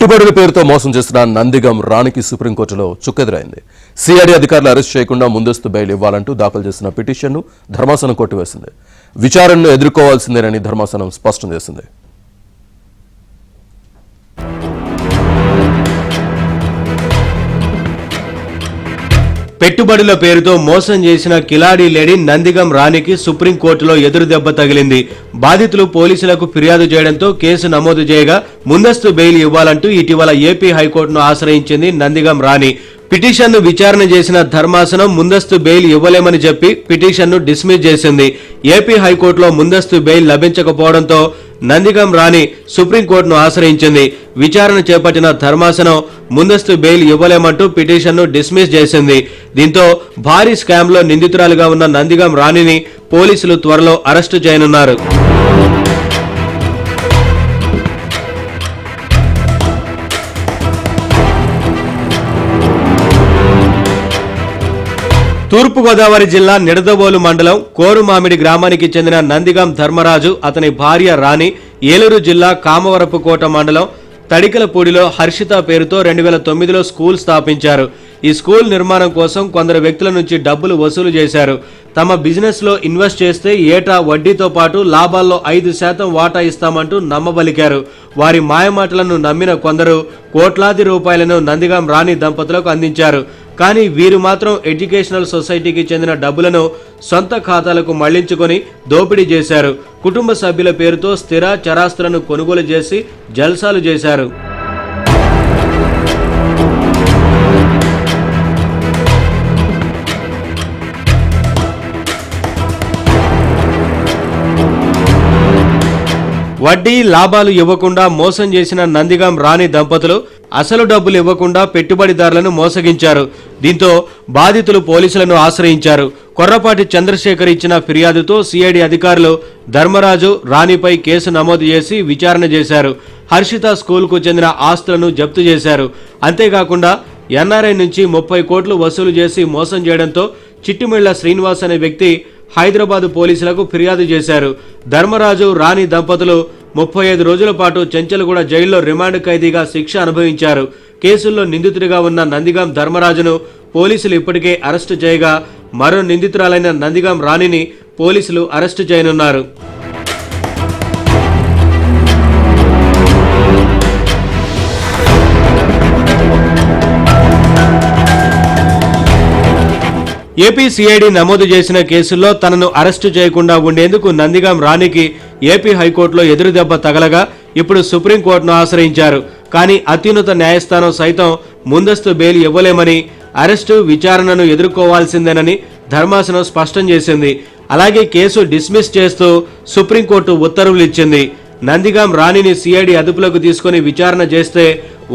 పెట్టుబడుల పేరుతో మోసం చేసిన నందిగం రాణికి సుప్రీంకోర్టులో చుక్కెదురైంది. సిఐడి అధికారులు అరెస్ట్ చేయకుండా ముందస్తు బెయిల్ ఇవ్వాలంటూ దాఖలు చేసిన పిటిషన్ను ధర్మాసనం కొట్టివేసింది. విచారణను ఎదుర్కోవాల్సిందేనని ధర్మాసనం స్పష్టం చేసింది. పెట్టుబడుల పేరుతో మోసం చేసిన కిలాడీ లేడీ నందిగం రాణికి సుప్రీంకోర్టులో ఎదురు దెబ్బ తగిలింది. బాధితులు పోలీసులకు ఫిర్యాదు చేయడంతో కేసు నమోదు చేయగా ముందస్తు బెయిల్ ఇవ్వాలంటూ ఇటీవల ఏపీ హైకోర్టును ఆశ్రయించింది నందిగం రాణి. పిటిషన్ను విచారణ చేసిన ధర్మాసనం ముందస్తు బెయిల్ ఇవ్వలేమని చెప్పి పిటిషన్ను డిస్మిస్ చేసింది. ఏపీ హైకోర్టులో ముందస్తు బెయిల్ లభించకపోవడంతో నందిగం రాణి సుప్రీంకోర్టును ఆశ్రయించింది. విచారణ చేపట్టిన ధర్మాసనం ముందస్తు బెయిల్ ఇవ్వలేమంటూ పిటిషన్ను డిస్మిస్ చేసింది. దీంతో భారీ స్కామ్లో నిందితురాలుగా ఉన్న నందిగం రాణిని పోలీసులు త్వరలో అరెస్టు చేయనున్నారు. తూర్పుగోదావరి జిల్లా నిడదవోలు మండలం కోరుమామిడి గ్రామానికి చెందిన నందిగం ధర్మరాజు, అతని భార్య రాణి ఏలూరు జిల్లా కామవరపుకోట మండలం తడికలపూడిలో హర్షిత పేరుతో 2009లో స్కూల్ స్థాపించారు. ఈ స్కూల్ నిర్మాణం కోసం కొందరు వ్యక్తుల నుంచి డబ్బులు వసూలు చేశారు. తమ బిజినెస్ లో ఇన్వెస్ట్ చేస్తే ఏటా వడ్డీతో పాటు లాభాల్లో 5% వాటా ఇస్తామంటూ నమ్మబలికారు. వారి మాయమాటలను నమ్మిన కొందరు కోట్లాది రూపాయలను నందిగం రాణి దంపతులకు అందించారు. కానీ వీరు మాత్రం ఎడ్యుకేషనల్ సొసైటీకి చెందిన డబ్బులను సొంత ఖాతాలకు మళ్లించుకొని దోపిడీ చేశారు. కుటుంబ సభ్యుల పేరుతో స్థిర చరాస్తులను కొనుగోలు చేసి జల్సాలు చేశారు. వడ్డీ లాభాలు ఇవ్వకుండా మోసం చేసిన నందిగం రాణి దంపతులు అసలు డబ్బులు ఇవ్వకుండా పెట్టుబడిదారులను మోసగించారు. దీంతో బాధితులు పోలీసులను ఆశ్రయించారు. కొర్రపాటి చంద్రశేఖర్ ఇచ్చిన ఫిర్యాదుతో సిఐడి అధికారులు ధర్మరాజు, రాణిపై కేసు నమోదు చేసి విచారణ చేశారు. హర్షిత స్కూల్కు చెందిన ఆస్తులను జప్తు చేశారు. అంతేకాకుండా ఎన్ఆర్ఐ నుంచి 30 కోట్లు వసూలు చేసి మోసం చేయడంతో చిట్టిమిళ్ల శ్రీనివాస్ అనే వ్యక్తి హైదరాబాద్ పోలీసులకు ఫిర్యాదు చేశారు. ధర్మరాజు, రాణి దంపతులు 35 రోజుల పాటు చెంచల్గూడ జైల్లో రిమాండ్ ఖైదీగా శిక్ష అనుభవించారు. కేసుల్లో నిందితుడిగా ఉన్న నందిగం ధర్మరాజును పోలీసులు ఇప్పటికే అరెస్టు చేయగా మరో నిందితురాలైన నందిగం రాణిని పోలీసులు అరెస్టు చేయనున్నారు. ఏపీ సిఐడి నమోదు చేసిన కేసుల్లో తనను అరెస్టు చేయకుండా ఉండేందుకు నందిగం రాణికి ఏపీ హైకోర్టులో ఎదురుదెబ్బ తగలగా ఇప్పుడు సుప్రీంకోర్టును ఆశ్రయించారు. కానీ అత్యున్నత న్యాయస్థానం సైతం ముందస్తు బెయిల్ ఇవ్వలేమని, అరెస్టు విచారణను ఎదుర్కోవాల్సిందేనని ధర్మాసనం స్పష్టం చేసింది. అలాగే కేసు డిస్మిస్ చేస్తూ సుప్రీంకోర్టు ఉత్తర్వులు ఇచ్చింది. నందిగం రాణిని సిఐడి అదుపులోకి తీసుకుని విచారణ చేస్తే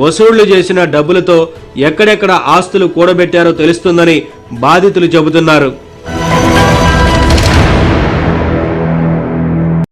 వసూళ్లు చేసిన డబ్బులతో ఎక్కడెక్కడ ఆస్తులు కూడబెట్టారో తెలుస్తుందని బాధితులు చెబుతున్నారు.